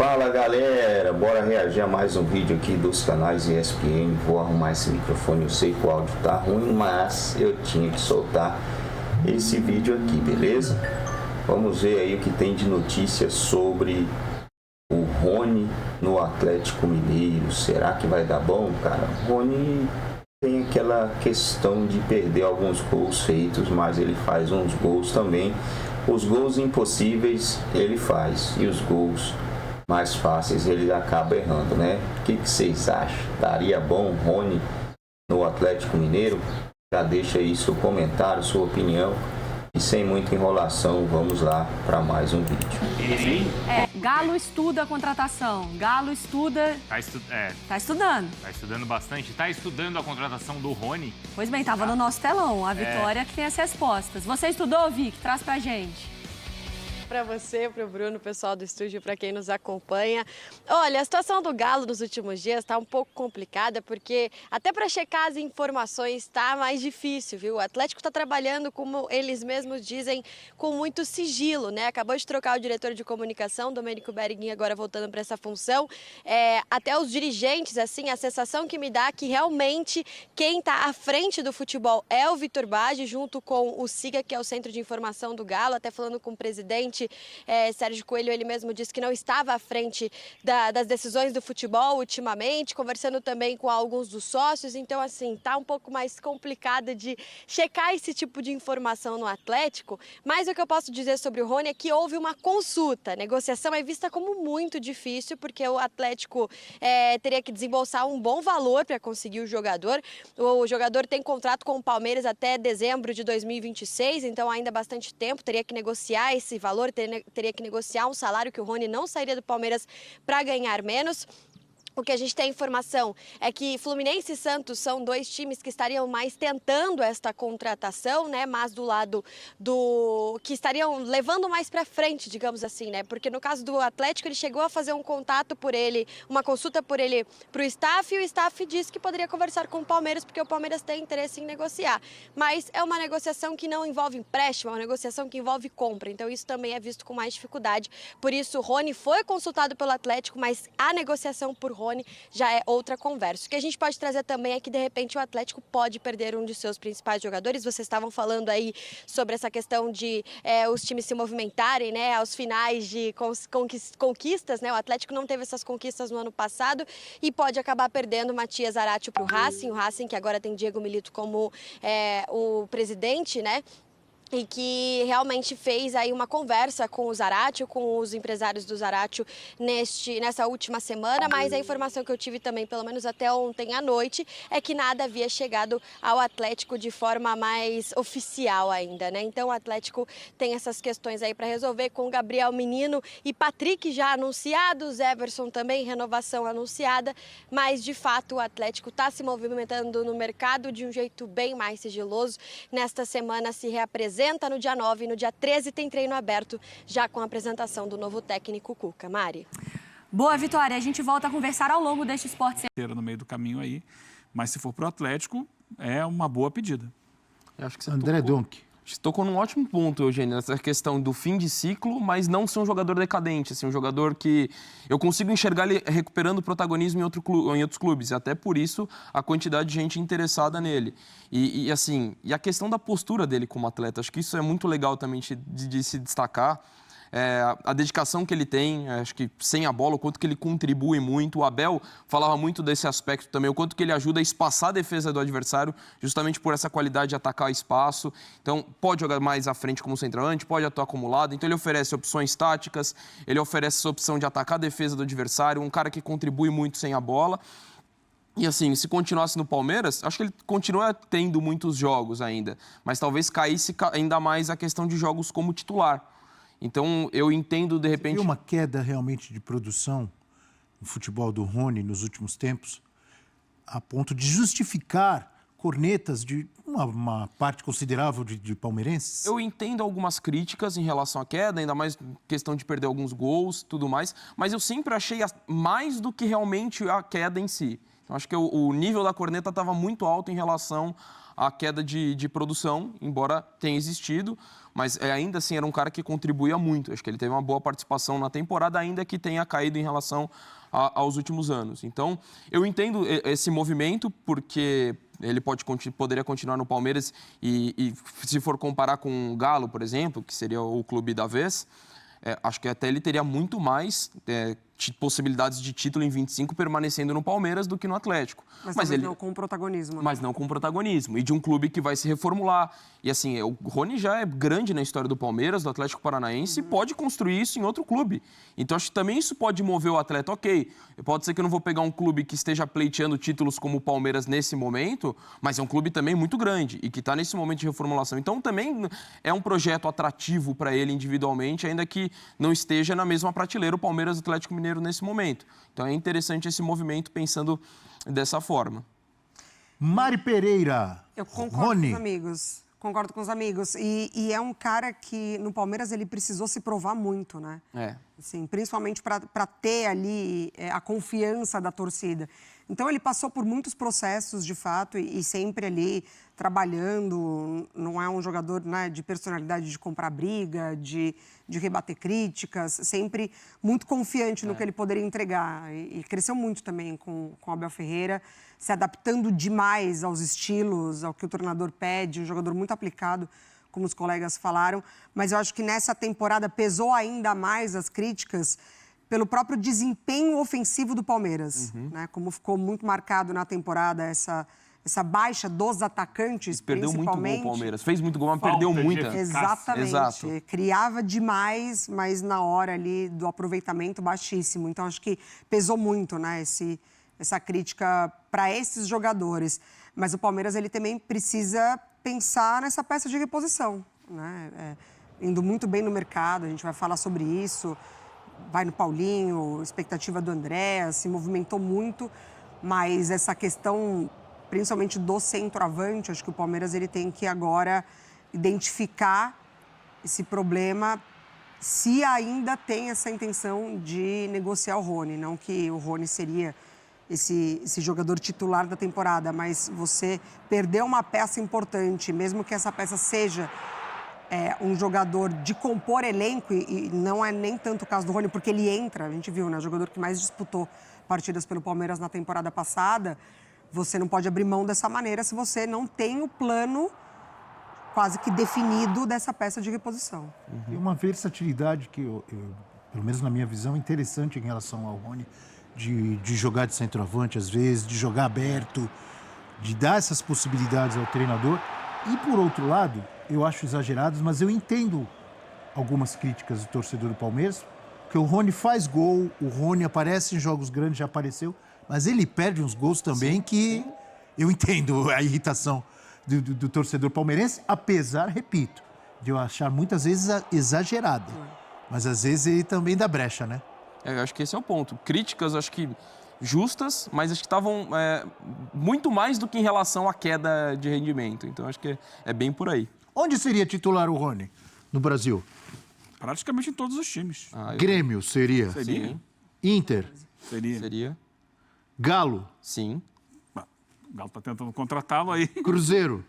Fala galera, bora reagir a mais um vídeo aqui dos canais ESPN. Vou arrumar esse microfone, eu sei que o áudio tá ruim, mas eu tinha que soltar esse vídeo aqui, beleza? Vamos ver aí o que tem de notícias sobre o Rony no Atlético Mineiro. Será que vai dar bom, cara? O Rony tem aquela questão de perder alguns gols feitos, mas ele faz uns gols também. Os gols impossíveis ele faz e os gols mais fáceis ele acaba errando, né? O que vocês acham? Daria bom Rony no Atlético Mineiro? Já deixa aí seu comentário, sua opinião. E sem muita enrolação, vamos lá para mais um vídeo. Galo estuda a contratação. Galo estuda... Tá estudando. Tá estudando bastante. Tá estudando a contratação do Rony. Pois bem, tava no nosso telão. A Vitória que tem as respostas. Você estudou, Vic? Traz pra gente. Para você, para o Bruno, pessoal do estúdio, para quem nos acompanha. Olha, a situação do Galo nos últimos dias está um pouco complicada, porque até para checar as informações está mais difícil, viu? O Atlético está trabalhando, como eles mesmos dizem, com muito sigilo, né? Acabou de trocar o diretor de comunicação, Domênico Berguin, agora voltando para essa função. Até os dirigentes, assim, a sensação que me dá é que realmente quem está à frente do futebol é o Vitor Baggi, junto com o SIGA, que é o Centro de Informação do Galo, até falando com o presidente Sérgio Coelho, ele mesmo disse que não estava à frente das decisões do futebol ultimamente, conversando também com alguns dos sócios, então assim, tá um pouco mais complicado de checar esse tipo de informação no Atlético, mas o que eu posso dizer sobre o Rony é que houve uma consulta, a negociação é vista como muito difícil, porque o Atlético teria que desembolsar um bom valor para conseguir o jogador tem contrato com o Palmeiras até dezembro de 2026, então ainda há bastante tempo, teria que negociar esse valor, teria que negociar um salário que o Rony não sairia do Palmeiras para ganhar menos. O que a gente tem informação é que Fluminense e Santos são dois times que estariam mais tentando esta contratação, né? Mas do lado que estariam levando mais para frente, digamos assim, né? Porque no caso do Atlético, ele chegou a fazer um contato por ele, uma consulta por ele para o staff, e o staff disse que poderia conversar com o Palmeiras, porque o Palmeiras tem interesse em negociar. Mas é uma negociação que não envolve empréstimo, é uma negociação que envolve compra. Então isso também é visto com mais dificuldade. Por isso, o Rony foi consultado pelo Atlético, mas a negociação por Rony já é outra conversa. O que a gente pode trazer também é que, de repente, o Atlético pode perder um de seus principais jogadores. Vocês estavam falando aí sobre essa questão de os times se movimentarem, né, aos finais de conquistas, né? O Atlético não teve essas conquistas no ano passado e pode acabar perdendo o Matias Zaratio para o Racing que agora tem Diego Milito como o presidente, né? E que realmente fez aí uma conversa com o Zaratio, com os empresários do Zaratio nessa última semana, mas a informação que eu tive também, pelo menos até ontem à noite, é que nada havia chegado ao Atlético de forma mais oficial ainda, né? Então o Atlético tem essas questões aí para resolver com Gabriel Menino e Patrick já anunciados, Everson também, renovação anunciada, mas de fato o Atlético está se movimentando no mercado de um jeito bem mais sigiloso. Nesta semana se reapresenta no dia 9 e no dia 13 tem treino aberto, já com a apresentação do novo técnico Cuca. Mari. Boa, Vitória. A gente volta a conversar ao longo deste Esporte no meio do caminho aí, mas se for pro Atlético, é uma boa pedida. Eu acho que você André Donk. tocou num ótimo ponto, Eugênio, nessa questão do fim de ciclo, mas não ser um jogador decadente, assim, um jogador que eu consigo enxergar ele recuperando protagonismo em outros clubes, até por isso a quantidade de gente interessada nele. E a questão da postura dele como atleta, acho que isso é muito legal também de se destacar. A dedicação que ele tem, acho que sem a bola, o quanto que ele contribui muito. O Abel falava muito desse aspecto também, o quanto que ele ajuda a espaçar a defesa do adversário, justamente por essa qualidade de atacar espaço. Então, pode jogar mais à frente como centroavante, pode atuar como lado. Então, ele oferece opções táticas, ele oferece essa opção de atacar a defesa do adversário, um cara que contribui muito sem a bola. E assim, se continuasse no Palmeiras, acho que ele continua tendo muitos jogos ainda, mas talvez caísse ainda mais a questão de jogos como titular. Então, eu entendo, de repente... Você viu uma queda realmente de produção no futebol do Rony nos últimos tempos, a ponto de justificar cornetas de uma parte considerável de palmeirenses? Eu entendo algumas críticas em relação à queda, ainda mais questão de perder alguns gols, tudo mais, mas eu sempre achei mais do que realmente a queda em si. Acho que o nível da corneta estava muito alto em relação à queda de produção, embora tenha existido, mas ainda assim era um cara que contribuía muito. Acho que ele teve uma boa participação na temporada, ainda que tenha caído em relação aos últimos anos. Então, eu entendo esse movimento, porque ele poderia continuar no Palmeiras e se for comparar com o Galo, por exemplo, que seria o clube da vez, acho que até ele teria muito mais possibilidades de título em 25 permanecendo no Palmeiras do que no Atlético. Mas ele não com protagonismo. Né? Mas não com protagonismo. E de um clube que vai se reformular. E assim, o Rony já é grande na história do Palmeiras, do Atlético Paranaense, e pode construir isso em outro clube. Então acho que também isso pode mover o atleta. Ok, pode ser que eu não vou pegar um clube que esteja pleiteando títulos como o Palmeiras nesse momento, mas é um clube também muito grande e que está nesse momento de reformulação. Então também é um projeto atrativo para ele individualmente, ainda que não esteja na mesma prateleira o Palmeiras e o Atlético Mineiro nesse momento. Então é interessante esse movimento pensando dessa forma. Mari Pereira. Eu concordo Rony. com os amigos. Concordo com os amigos. E é um cara que no Palmeiras ele precisou se provar muito, né? Assim, principalmente para ter ali a confiança da torcida. Então ele passou por muitos processos, de fato, e sempre ali trabalhando. Não é um jogador, né, de personalidade de comprar briga, de rebater críticas, sempre muito confiante no que ele poderia entregar. E cresceu muito também com o Abel Ferreira, se adaptando demais aos estilos, ao que o treinador pede, um jogador muito aplicado, como os colegas falaram. Mas eu acho que nessa temporada pesou ainda mais as críticas pelo próprio desempenho ofensivo do Palmeiras, né? Como ficou muito marcado na temporada essa baixa dos atacantes, perdeu principalmente. Muito gol o Palmeiras. Fez muito gol, mas perdeu muita. Exatamente. Exato. Criava demais, mas na hora ali do aproveitamento baixíssimo. Então, acho que pesou muito, né, essa crítica para esses jogadores. Mas o Palmeiras ele também precisa pensar nessa peça de reposição, né? Indo muito bem no mercado, a gente vai falar sobre isso. Vai no Paulinho, expectativa do André, se movimentou muito, mas essa questão, principalmente do centroavante, acho que o Palmeiras ele tem que agora identificar esse problema, se ainda tem essa intenção de negociar o Rony. Não que o Rony seria esse jogador titular da temporada, mas você perdeu uma peça importante, mesmo que essa peça seja um jogador de compor elenco, e não é nem tanto o caso do Rony, porque ele entra, a gente viu, né, o jogador que mais disputou partidas pelo Palmeiras na temporada passada. Você não pode abrir mão dessa maneira se você não tem o plano quase que definido dessa peça de reposição. E uma versatilidade que, pelo menos na minha visão, interessante em relação ao Rony, de jogar de centroavante às vezes, de jogar aberto, de dar essas possibilidades ao treinador. E, por outro lado, eu acho exageradas, mas eu entendo algumas críticas do torcedor do Palmeiras, porque o Rony faz gol, o Rony aparece em jogos grandes, já apareceu, mas ele perde uns gols também que eu entendo a irritação do torcedor palmeirense, apesar, repito, de eu achar muitas vezes exagerado. Mas às vezes ele também dá brecha, né? Eu acho que esse é o ponto. Críticas, acho que justas, mas acho que estavam muito mais do que em relação à queda de rendimento. Então acho que é bem por aí. Onde seria titular o Rony no Brasil? Praticamente em todos os times. Grêmio seria? Seria. Sim. Inter? Seria. Galo? Sim. O Galo está tentando contratá-lo aí. Cruzeiro?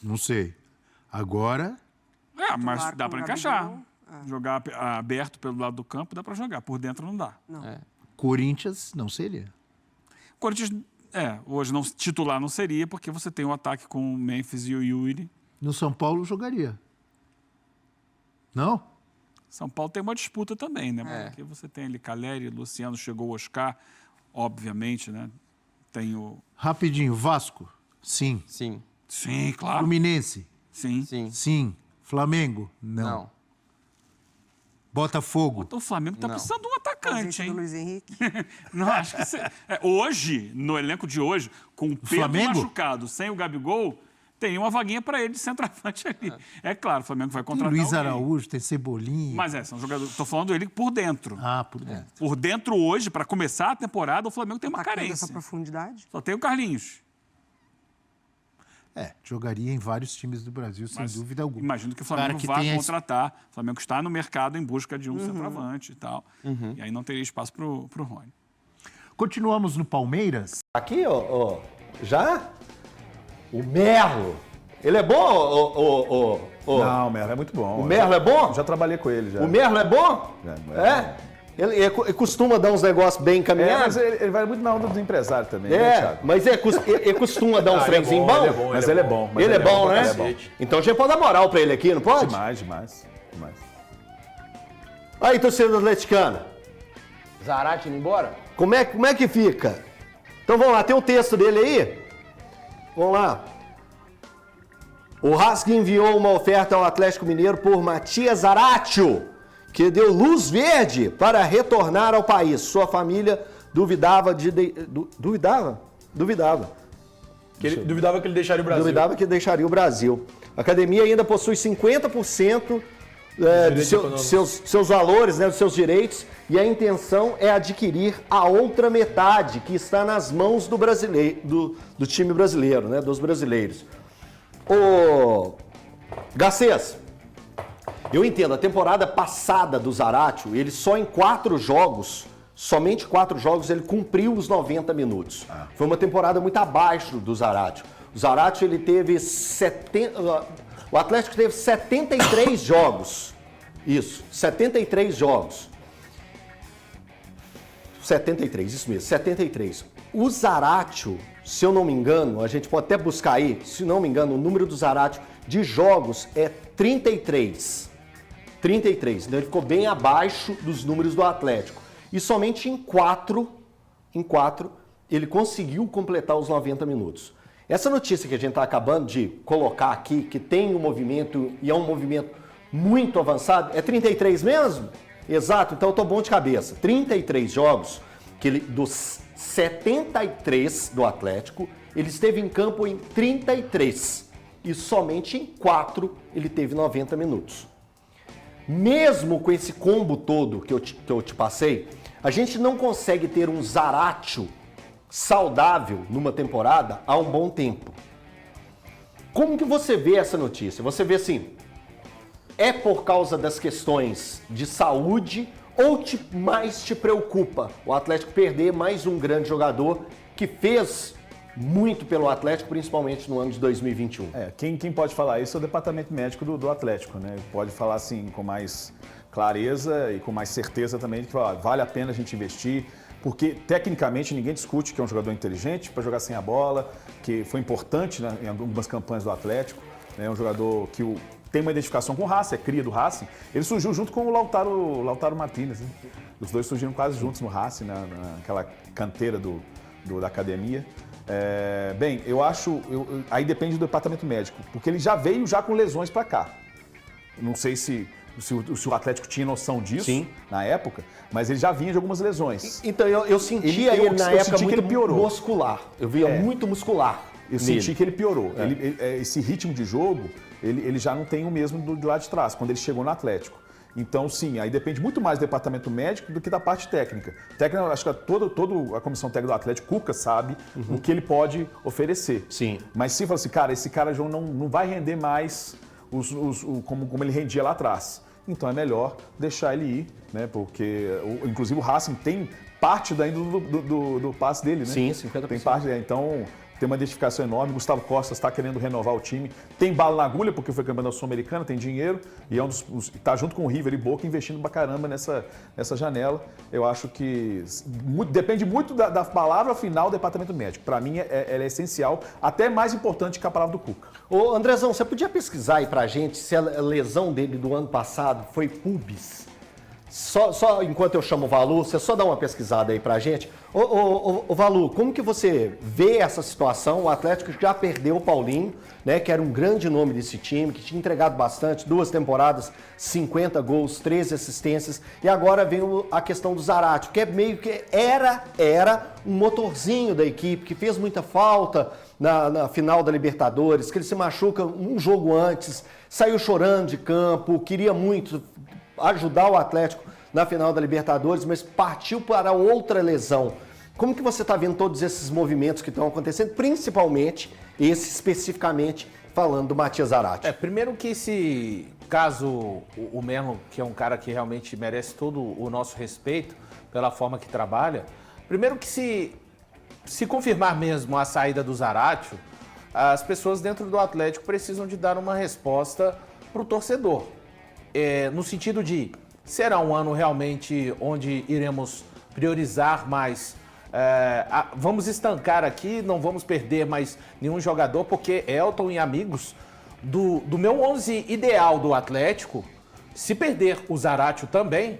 Não sei. Agora... mas dá para encaixar. Jogar aberto pelo lado do campo, dá para jogar. Por dentro não dá. Não. Corinthians não seria? Corinthians, hoje não, titular não seria, porque você tem um ataque com o Memphis e o Yuri. No São Paulo jogaria. Não? São Paulo tem uma disputa também, né? Porque você tem ali Caleri, Luciano, chegou o Oscar, obviamente, né? Tem o... Rapidinho, Vasco? Sim. Sim. Sim, claro. Fluminense? Sim. Sim. Flamengo? Não. Botafogo? O Flamengo tá precisando de um atacante, hein? Do Luiz Henrique. Não, acho que hoje, no elenco de hoje, com o Pedro machucado, sem o Gabigol, tem uma vaguinha para ele de centroavante ali. É claro, o Flamengo vai contratar Luiz alguém. Araújo, tem Cebolinha. Mas são jogadores... Estou falando ele por dentro. Por dentro. Por dentro hoje, para começar a temporada, o Flamengo tem uma carência. Essa profundidade. Só tem o Carlinhos. Jogaria em vários times do Brasil, sem dúvida alguma. Imagino que o Flamengo vai contratar. O Flamengo está no mercado em busca de um centroavante e tal. E aí não teria espaço para o Rony. Continuamos no Palmeiras. Aqui, ó, já? O Merlo. Ele é bom, Não, o Merlo é muito bom. O Merlo é bom? Já trabalhei com ele, já. O Merlo é bom? É. Ele costuma dar uns negócios bem encaminhados? Mas ele vai muito na onda dos empresários também, né, Thiago? Mas ele costuma dar uns trenzinhos bons? Mas ele é bom. Ele é bom, né? Ele é bom. Então a gente pode dar moral pra ele aqui, não pode? Demais. Aí, torcedor atleticano. Zarate indo embora? Como é que fica? Então vamos lá, tem o texto dele aí? Vamos lá. O Racing enviou uma oferta ao Atlético Mineiro por Matias Zaratio, que deu luz verde para retornar ao país. Sua família duvidava Duvidava? Duvidava que ele deixaria o Brasil. Duvidava que ele deixaria o Brasil. A academia ainda possui 50% dos seus valores, né, dos seus direitos, e a intenção é adquirir a outra metade, que está nas mãos do time brasileiro, né, dos brasileiros. Ô, Garcês, eu entendo, a temporada passada do Zaratio, ele só em 4 jogos, somente 4 jogos, ele cumpriu os 90 minutos. Foi uma temporada muito abaixo do Zaratio. O Zaratio, ele teve o Atlético teve 73 jogos. Isso, 73 jogos. 73, isso mesmo, 73. O Zaratio, se eu não me engano, a gente pode até buscar aí, se não me engano, o número do Zaratio de jogos é 33. 33, então ele ficou bem abaixo dos números do Atlético. E somente em 4 ele conseguiu completar os 90 minutos. Essa notícia que a gente está acabando de colocar aqui, que tem um movimento, e é um movimento muito avançado, é 33 mesmo? Exato, então eu estou bom de cabeça. 33 jogos, dos 73 do Atlético, ele esteve em campo em 33. E somente em 4 ele teve 90 minutos. Mesmo com esse combo todo que eu te passei, a gente não consegue ter um Zaratio saudável numa temporada há um bom tempo. Como que você vê essa notícia? Você vê assim, é por causa das questões de saúde ou mais te preocupa o Atlético perder mais um grande jogador que fez muito pelo Atlético, principalmente no ano de 2021? Quem pode falar isso é o departamento médico do Atlético, né? Pode falar assim com mais clareza e com mais certeza também de que vale a pena a gente investir, porque tecnicamente ninguém discute que é um jogador inteligente para jogar sem a bola, que foi importante, né, em algumas campanhas do Atlético, é um jogador que tem uma identificação com o Racing, é cria do Racing. Ele surgiu junto com o Lautaro Martínez, né? Os dois surgiram quase juntos no Racing, naquela canteira da academia. Bem, eu acho, aí depende do departamento médico, porque ele já veio com lesões para cá. Não sei se o Atlético tinha noção disso. Sim. Na época, mas ele já vinha de algumas lesões. Então eu sentia ele na época muito muscular. Eu via muito muscular. Eu senti que ele piorou. Esse ritmo de jogo, ele já não tem o mesmo do lado de trás, quando ele chegou no Atlético. Então, sim, aí depende muito mais do departamento médico do que da parte técnica. Técnica, acho que toda a comissão técnica do Atlético, Cuca, sabe o que ele pode oferecer. Sim. Mas se fala assim, cara, esse cara não vai render mais como ele rendia lá atrás. Então é melhor deixar ele ir, né? Porque, inclusive, o Racing tem parte ainda do passe dele, né? Sim, 50%. Tem parte dele. Então, tem uma identificação enorme. Gustavo Costa está querendo renovar o time. Tem bala na agulha, porque foi campeão da Sul-Americana, tem dinheiro. E está junto com o River e Boca investindo pra caramba nessa janela. Eu acho que depende muito da palavra final do departamento médico. Para mim, ela é essencial, até mais importante que a palavra do Cuca. Ô, Andrezão, você podia pesquisar aí pra gente se a lesão dele do ano passado foi pubis? Só enquanto eu chamo o Valu, você só dá uma pesquisada aí pra gente. Ô Valu, como que você vê essa situação? O Atlético já perdeu o Paulinho, né, que era um grande nome desse time, que tinha entregado bastante, 2 temporadas, 50 gols, 13 assistências, e agora vem a questão do Zaratio, que é meio que era um motorzinho da equipe, que fez muita falta na final da Libertadores, que ele se machuca um jogo antes, saiu chorando de campo, queria muito ajudar o Atlético na final da Libertadores, mas partiu para outra lesão. Como que você está vendo todos esses movimentos que estão acontecendo, principalmente esse especificamente falando do Matias Zaratio? Primeiro que esse caso, o Merlo, que é um cara que realmente merece todo o nosso respeito pela forma que trabalha, Primeiro que se confirmar mesmo a saída do Zaratio, as pessoas dentro do Atlético precisam de dar uma resposta para o torcedor. No sentido de, será um ano realmente onde iremos priorizar mais, vamos estancar aqui, não vamos perder mais nenhum jogador, porque Elton e amigos, do meu 11 ideal do Atlético, se perder o Zaratio também,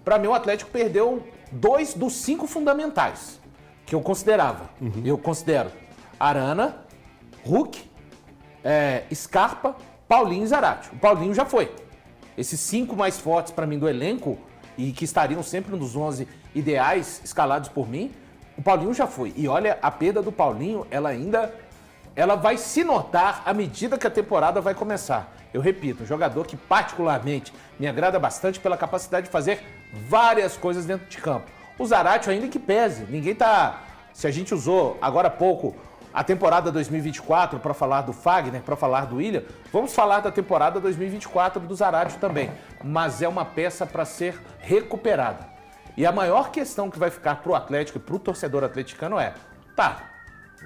para mim o Atlético perdeu 2 dos 5 fundamentais que eu considerava. Eu considero Arana, Hulk, Scarpa, Paulinho e Zaratio. O Paulinho já foi. Esses 5 mais fortes para mim do elenco e que estariam sempre nos 11 ideais escalados por mim, o Paulinho já foi. E olha, a perda do Paulinho, ela vai se notar à medida que a temporada vai começar. Eu repito, um jogador que particularmente me agrada bastante pela capacidade de fazer várias coisas dentro de campo. O Zaratio ainda que pese, ninguém tá... Se a gente usou agora há pouco a temporada 2024 para falar do Fagner, para falar do William, vamos falar da temporada 2024 do Zaratio também. Mas é uma peça para ser recuperada. E a maior questão que vai ficar para o Atlético e para o torcedor atleticano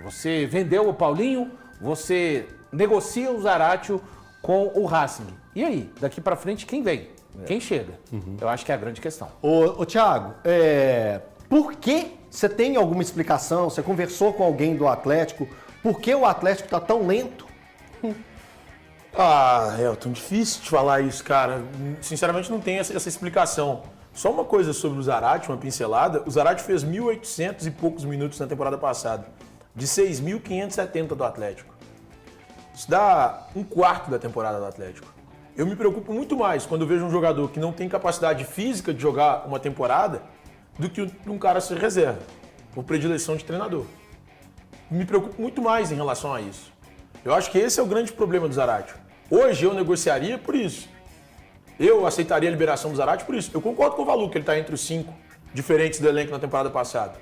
você vendeu o Paulinho, você negocia o Zaratio com o Racing. E aí, daqui para frente, quem vem? Quem chega? Eu acho que é a grande questão. Ô Thiago, por que você tem alguma explicação? Você conversou com alguém do Atlético? Por que o Atlético está tão lento? Elton, difícil de falar isso, cara. Sinceramente, não tem essa explicação. Só uma coisa sobre o Zaratio, uma pincelada. O Zaratio fez 1.800 e poucos minutos na temporada passada, de 6.570 do Atlético. Isso dá um quarto da temporada do Atlético. Eu me preocupo muito mais quando eu vejo um jogador que não tem capacidade física de jogar uma temporada do que um cara ser reserva, por predileção de treinador. Me preocupo muito mais em relação a isso. Eu acho que esse é o grande problema do Zaratio. Hoje eu negociaria por isso. Eu aceitaria a liberação do Zaratio por isso. Eu concordo com o Valu, que ele está entre os 5 diferentes do elenco na temporada passada.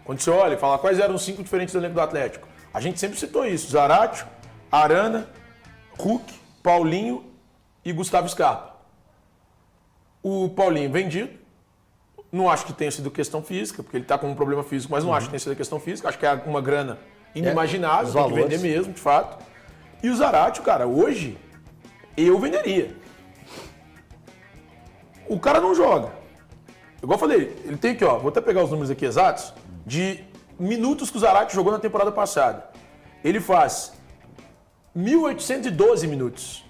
Quando você olha e fala quais eram os 5 diferentes do elenco do Atlético, a gente sempre citou isso. Zaratio, Arana, Hulk, Paulinho e Gustavo Scarpa. O Paulinho vendido. Não acho que tenha sido questão física, porque ele está com um problema físico, mas não acho que tenha sido questão física. Acho que é uma grana inimaginável, tem que vender mesmo, de fato. E o Zaratio, cara, hoje, eu venderia. O cara não joga. Igual eu falei, ele tem aqui, vou até pegar os números aqui exatos, de minutos que o Zaratio jogou na temporada passada. Ele faz 1.812 minutos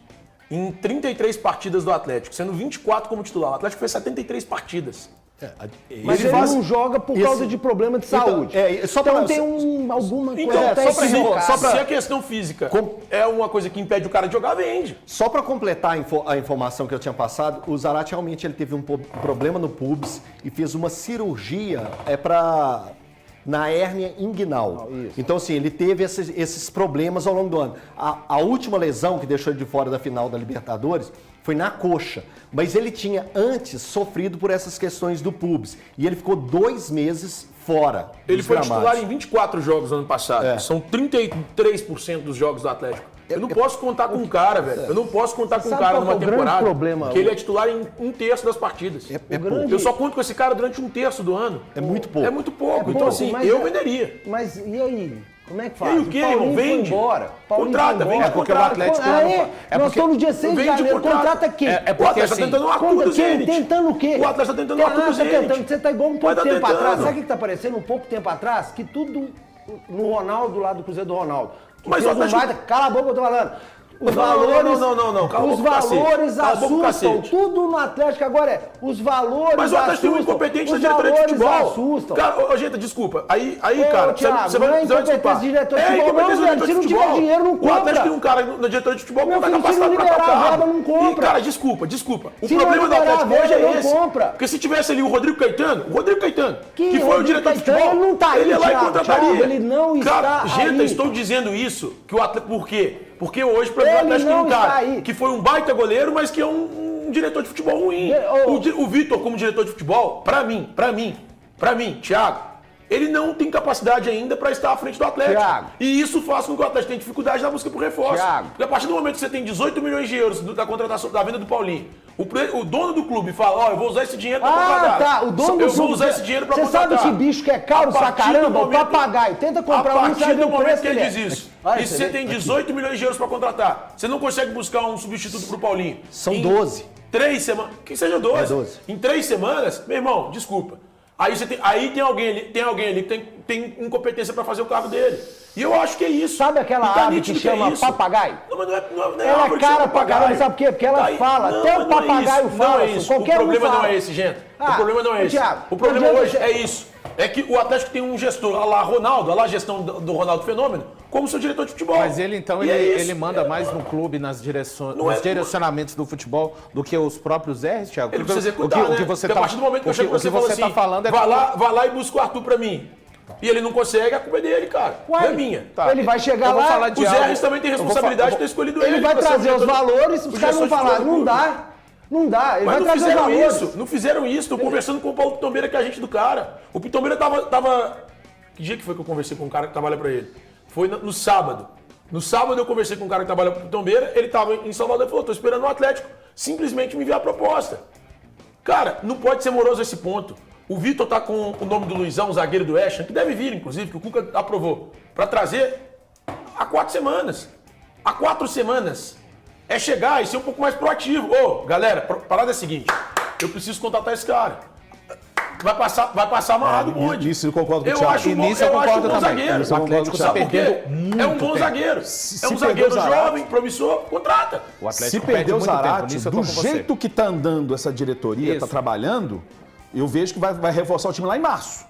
em 33 partidas do Atlético, sendo 24 como titular. O Atlético fez 73 partidas. Mas ele não joga por causa de problema de saúde. Então tem alguma coisa... Se a questão física é uma coisa que impede o cara de jogar, vende. Só para completar a informação que eu tinha passado, o Zaratio realmente ele teve um problema no pubis e fez uma cirurgia na hérnia inguinal. Então, assim, ele teve esses problemas ao longo do ano. A última lesão que deixou ele de fora da final da Libertadores foi na coxa. Mas ele tinha antes sofrido por essas questões do pubis. E ele ficou 2 meses fora. Ele foi titular em 24 jogos no ano passado. São 33% dos jogos do Atlético. Eu não posso contar com um cara, velho. Eu não posso contar com um cara numa temporada que ele é titular em 1/3 das partidas. Eu só conto com esse cara durante 1/3 do ano. É muito pouco. É muito pouco. Então, assim, eu venderia. Mas e aí? Como é que faz? E o quê, irmão? Vende. Contrata, vende porque o Atlético... Nós estamos no dia 6 de janeiro. Contrata quem? É porque o Atlético está tentando um acordo do Zenit. Tentando o quê? O Atlético está tentando um acordo do Zenit. Você está igual um pouco tempo atrás. Sabe o que está parecendo um pouco tempo atrás? Que tudo no Ronaldo, lá do Cruzeiro do Ronaldo. Mas o Atlético... Cala a boca, eu tô falando. Os valores assustam. Tudo no Atlético agora é os valores. Mas o Atlético tem um incompetente na diretoria de futebol. Assustam. Cara, gente, desculpa. Aí, cara, Thiago, você vai desculpar. Se não tiver dinheiro, não compra. O Atlético tem um cara na diretoria de futebol que não tá capacitado pra tocar. Não compra. E, cara, desculpa. O problema do Atlético hoje é esse. Porque se tivesse ali o Rodrigo Caetano, que foi o diretor de futebol, ele ia lá e contrataria. Ele não está aí. Gente, estou dizendo isso. Por quê? Porque hoje, para o Atlético, tem um cara que foi um baita goleiro, mas que é um diretor de futebol ruim. O Vitor, como diretor de futebol, para mim, Thiago, ele não tem capacidade ainda para estar à frente do Atlético. Thiago. E isso faz com que o Atlético tenha dificuldade na busca por reforço. Thiago. Porque a partir do momento que você tem 18 milhões de euros da contratação, da venda do Paulinho, o dono do clube fala, ó, eu vou usar esse dinheiro para contratar. Tá, o dono do Eu vou usar esse dinheiro para contratar. Você sabe que bicho que é caro pra caramba? O papagaio. Tenta comprar um, A partir do momento que ele é. diz isso, e se você tem 18 milhões de euros para contratar, você não consegue buscar um substituto pro Paulinho. São 12. 3 semanas, que seja 12. É 12. Em 3 semanas, meu irmão, desculpa. Aí tem alguém ali que tem incompetência para fazer o cargo dele. E eu acho que é isso. Sabe aquela ave que chama papagaio? Não, mas não é ela árvore é que chama cara pra caramba, sabe por quê? Porque ela fala. Não, Até o mas não é papagaio isso, fala. Não é isso. O problema não é esse, gente. O problema não é esse. Thiago, O problema hoje é isso. É que o Atlético tem um gestor, a lá Ronaldo, a lá gestão do Ronaldo Fenômeno, como seu diretor de futebol. Mas ele, então, ele manda mais no clube, nos direcionamentos do futebol, do que os próprios R's, Thiago? Ele precisa executar, o que você Porque a partir do momento que eu chego e você fala assim, tá falando é vai lá e busca o Arthur pra mim. E ele não consegue, a culpa é dele, cara. Não é minha. Tá. Ele vai chegar lá... Falar de os R's também têm responsabilidade de ter escolhido ele. Ele vai trazer os valores, os caras vão falar, não dá. Não dá, ele vai trazer os valores. Não fizeram isso, estou conversando com o Paulo Pitombeira, que é agente do cara. O Pitombeira tava... Que dia que foi que eu conversei com um cara que trabalha pra ele? Foi no sábado. No sábado eu conversei com um cara que trabalha pro Pitombeira, ele tava em Salvador e falou, tô esperando o Atlético simplesmente me enviar a proposta. Cara, não pode ser moroso esse ponto. O Vitor tá com o nome do Luizão, o zagueiro do West Ham, que deve vir, inclusive, que o Cuca aprovou, para trazer há 4 semanas. Há 4 semanas. É chegar e ser um pouco mais proativo. Ô, galera, a parada é a seguinte, eu preciso contratar esse cara. Vai passar amarrado um monte. Nisso eu concordo com o Eu Thiago. acho um bom zagueiro. O Atlético está perdendo muito. É um bom zagueiro. É um zagueiro jovem, promissor, contrata. Se perder o Zarate, do jeito que tá andando essa diretoria, tá trabalhando, eu vejo que vai reforçar o time lá em março.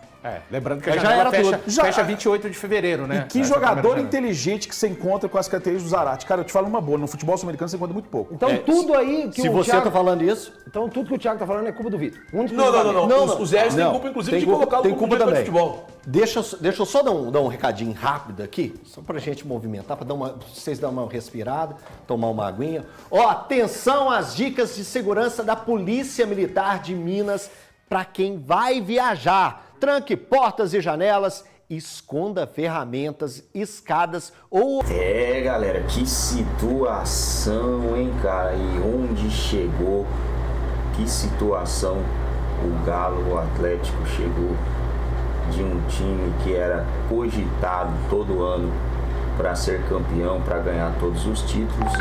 Lembrando que a janela fecha 28 de fevereiro, né? E que jogador inteligente que você encontra com as características do Zarate. Cara, eu te falo uma boa, no futebol sul-americano você encontra muito pouco. Então tudo aí que se o você Thiago... tá falando isso... Então tudo que o Thiago tá falando é culpa do Vitor. Não. Os R's têm culpa, inclusive, de colocá-lo tem como culpa diretor de também. futebol. Deixa eu só dar um recadinho rápido aqui, só pra gente movimentar, pra vocês darem uma respirada, tomar uma aguinha. Ó, atenção às dicas de segurança da Polícia Militar de Minas para quem vai viajar. Tranque portas e janelas, esconda ferramentas, escadas ou... Galera, que situação, hein, cara? E onde chegou? Que situação o Galo, o Atlético chegou de um time que era cogitado todo ano para ser campeão, para ganhar todos os títulos,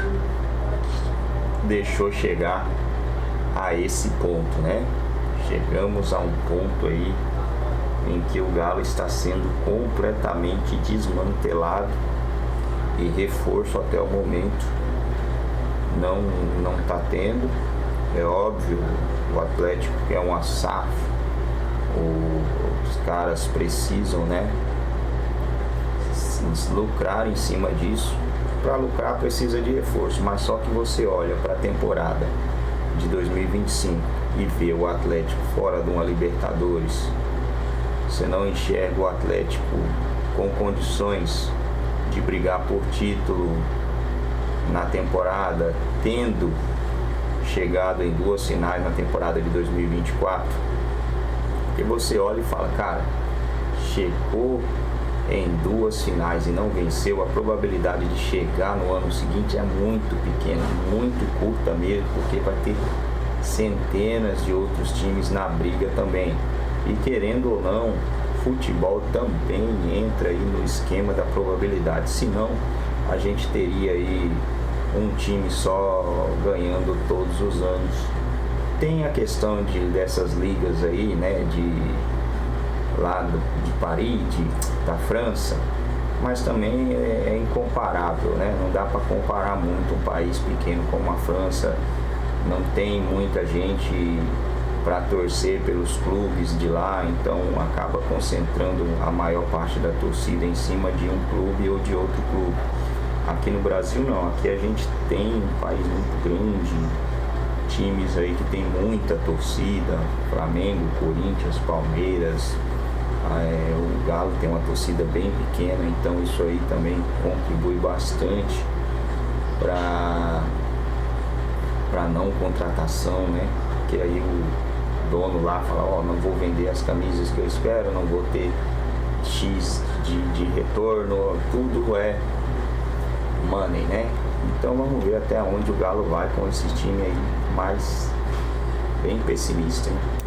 deixou chegar a esse ponto, né? Chegamos a um ponto aí em que o Galo está sendo completamente desmantelado e reforço até o momento não está tendo. É óbvio, o Atlético é um SAF, os caras precisam, né, lucrar em cima disso. Para lucrar precisa de reforço, mas só que você olha para a temporada de 2025 e vê o Atlético fora de uma Libertadores, você não enxerga o Atlético com condições de brigar por título na temporada, tendo chegado em 2 finais na temporada de 2024, porque você olha e fala, cara, chegou em 2 finais e não venceu, a probabilidade de chegar no ano seguinte é muito pequena, muito curta mesmo, porque vai ter centenas de outros times na briga também. E querendo ou não, futebol também entra aí no esquema da probabilidade, senão a gente teria aí um time só ganhando todos os anos. Tem a questão dessas ligas aí, né, de Paris, da França, mas também é incomparável, né? Não dá para comparar muito um país pequeno como a França, não tem muita gente para torcer pelos clubes de lá, então acaba concentrando a maior parte da torcida em cima de um clube ou de outro clube. Aqui no Brasil não, aqui a gente tem um país muito grande, times aí que tem muita torcida, Flamengo, Corinthians, Palmeiras, o Galo tem uma torcida bem pequena, então isso aí também contribui bastante para não contratação, né? Porque aí o dono lá fala, não vou vender as camisas que eu espero, não vou ter X de retorno, tudo é money, né? Então vamos ver até onde o Galo vai com esse time aí, mais bem pessimista, né?